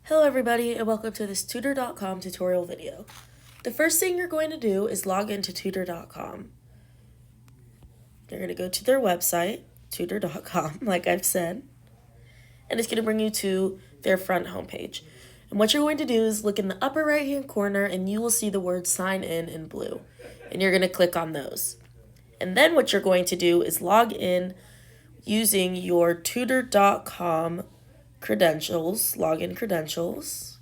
Hello everybody and welcome to this Tutor.com tutorial video. The first thing you're going to do is log into Tutor.com. You're going to go to their website, Tutor.com, like I've said, and it's going to bring you to their front homepage. And what you're going to do is look in the upper right hand corner and you will see the word sign in blue. And you're going to click on those. And then what you're going to do is log in using your Tutor.com credentials, login credentials.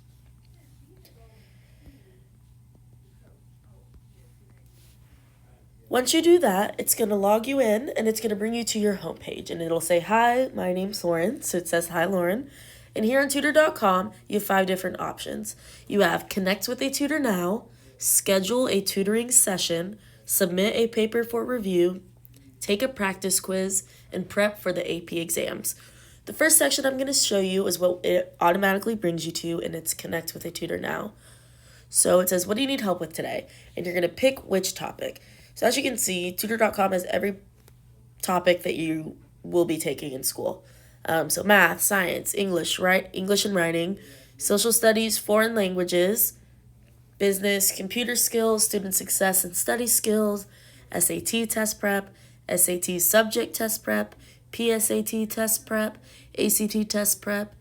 Once you do that, it's going to log you in and it's going to bring you to your homepage and it'll say, "Hi, my name's Lauren." So it says, "Hi, Lauren." And here on Tutor.com, you have 5 different options. You have connect with a tutor now, schedule a tutoring session, submit a paper for review, take a practice quiz, and prep for the AP exams. The first section I'm going to show you is what it automatically brings you to, and it's connect with a tutor now. So it says, "What do you need help with today?" And you're going to pick which topic. So as you can see, Tutor.com has every topic that you will be taking in school. So math, science, English and writing, social studies, foreign languages, business, computer skills, student success and study skills, SAT test prep, SAT subject test prep, PSAT test prep, ACT test prep,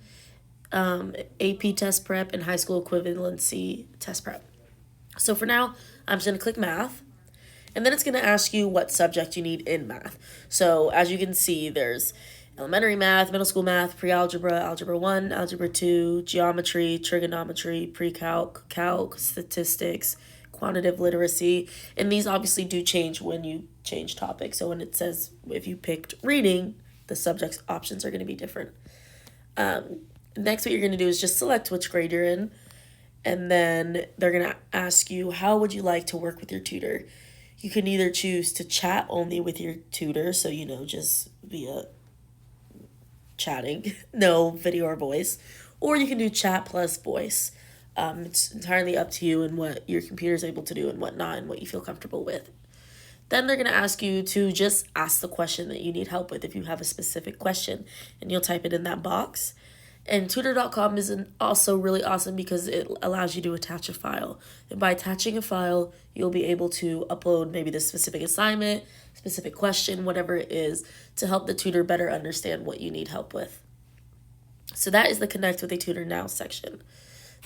AP test prep, and high school equivalency test prep. So for now, I'm just going to click math. And then it's going to ask you what subject you need in math. So as you can see, there's elementary math, middle school math, pre-algebra, algebra 1, algebra 2, geometry, trigonometry, pre-calc, calc, statistics, quantitative literacy. And these obviously do change when you change topics. So when it says if you picked reading, the subject options are going to be different. Next, what you're going to do is just select which grade you're in. And then they're going to ask you, how would you like to work with your tutor? You can either choose to chat only with your tutor, so, just via chatting, no video or voice, or you can do chat plus voice. It's entirely up to you and what your computer is able to do and what not and what you feel comfortable with. Then they're going to ask you to just ask the question that you need help with if you have a specific question, and you'll type it in that box. And Tutor.com is also really awesome because it allows you to attach a file. And by attaching a file, you'll be able to upload maybe the specific assignment, specific question, whatever it is, to help the tutor better understand what you need help with. So that is the Connect with a Tutor Now section.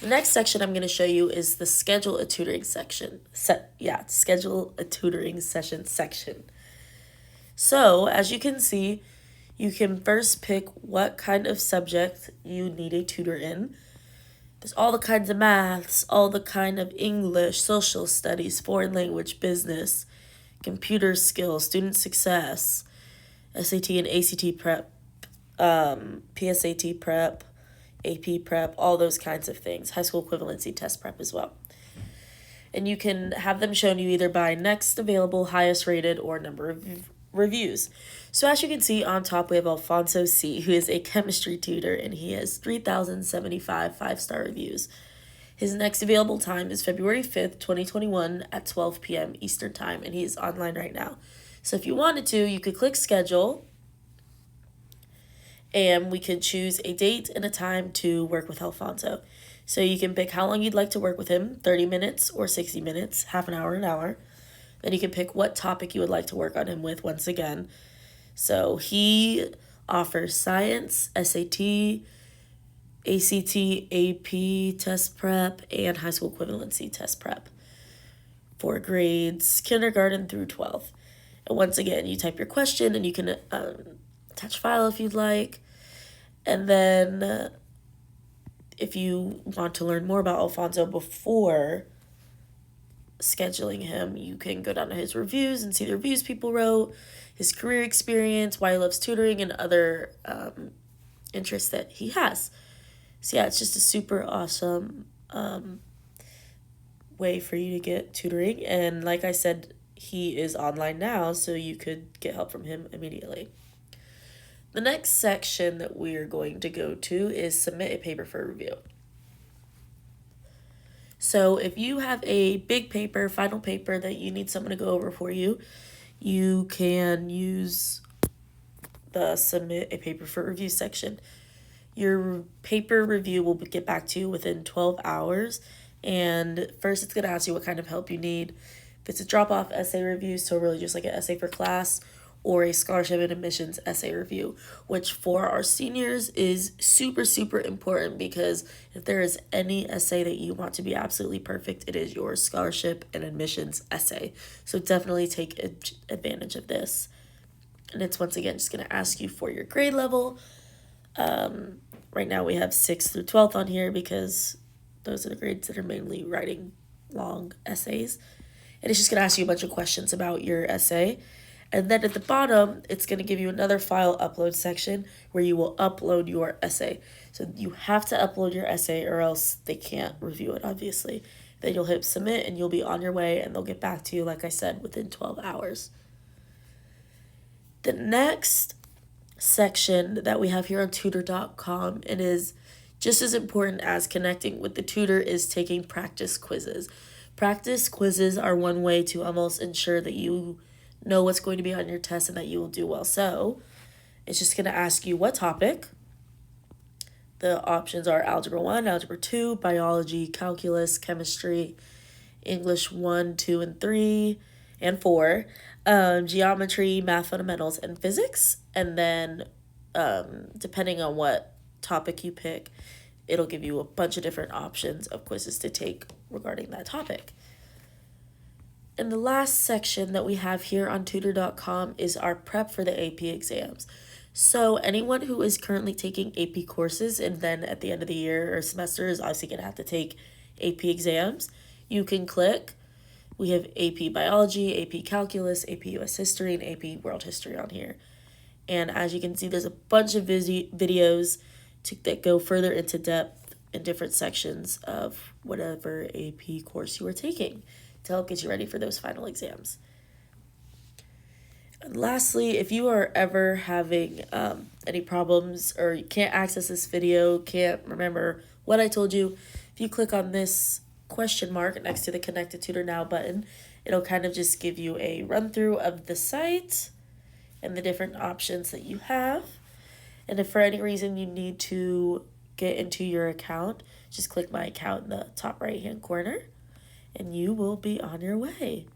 The next section I'm going to show you is the Schedule a Tutoring section. Schedule a Tutoring session section. So as you can see, you can first pick what kind of subject you need a tutor in. There's all the kinds of maths, all the kind of English, social studies, foreign language, business, computer skills, student success, SAT and ACT prep, PSAT prep, AP prep, all those kinds of things. High school equivalency test prep as well. And you can have them shown you either by next available, highest rated, or number of reviews. So as you can see on top, we have Alfonso C, who is a chemistry tutor, and he has 3,075 5-star reviews. His next available time is February 5th, 2021 at 12 p.m. Eastern Time, and he is online right now. So if you wanted to, you could click schedule, and we could choose a date and a time to work with Alfonso. So you can pick how long you'd like to work with him, 30 minutes or 60 minutes, half an hour, an hour. Then you can pick what topic you would like to work on him with once again. So he offers science, SAT, ACT, AP test prep, and high school equivalency test prep for grades kindergarten through 12. And once again, you type your question and you can attach a file if you'd like. And then if you want to learn more about Alfonso before scheduling him, you can go down to his reviews and see the reviews people wrote, his career experience, why he loves tutoring, and other interests that he has. So yeah, it's just a super awesome way for you to get tutoring. And like I said, he is online now, so you could get help from him immediately. The next section that we are going to go to is submit a paper for review. So if you have a big paper, final paper that you need someone to go over for you, you can use the submit a paper for review section. Your paper review will get back to you within 12 hours. And first, it's going to ask you what kind of help you need. If it's a drop-off essay review, so really just like an essay for class, or a scholarship and admissions essay review, which for our seniors is super, super important, because if there is any essay that you want to be absolutely perfect, it is your scholarship and admissions essay. So definitely take advantage of this. And it's once again just going to ask you for your grade level. Right now we have 6th through 12th on here because those are the grades that are mainly writing long essays. And it's just going to ask you a bunch of questions about your essay. And then at the bottom, it's going to give you another file upload section where you will upload your essay. So you have to upload your essay or else they can't review it, obviously. Then you'll hit submit and you'll be on your way, and they'll get back to you, like I said, within 12 hours. The next section that we have here on tutor.com, and is just as important as connecting with the tutor, is taking practice quizzes. Practice quizzes are one way to almost ensure that you know what's going to be on your test and that you will do well. So it's just going to ask you what topic. The options are Algebra 1, Algebra 2, Biology, Calculus, Chemistry, English 1, 2, and 3, and 4, Geometry, Math Fundamentals, and Physics. And then depending on what topic you pick, it'll give you a bunch of different options of quizzes to take regarding that topic. And the last section that we have here on tutor.com is our prep for the AP exams. So anyone who is currently taking AP courses and then at the end of the year or semester is obviously going to have to take AP exams, you can click. We have AP Biology, AP Calculus, AP US History, and AP World History on here. And as you can see, there's a bunch of videos that go further into depth in different sections of whatever AP course you are taking to help get you ready for those final exams. And lastly, if you are ever having any problems or you can't access this video, can't remember what I told you, if you click on this question mark next to the Connect to Tutor Now button, it'll kind of just give you a run through of the site and the different options that you have. And if for any reason you need to get into your account, just click my account in the top right hand corner and you will be on your way.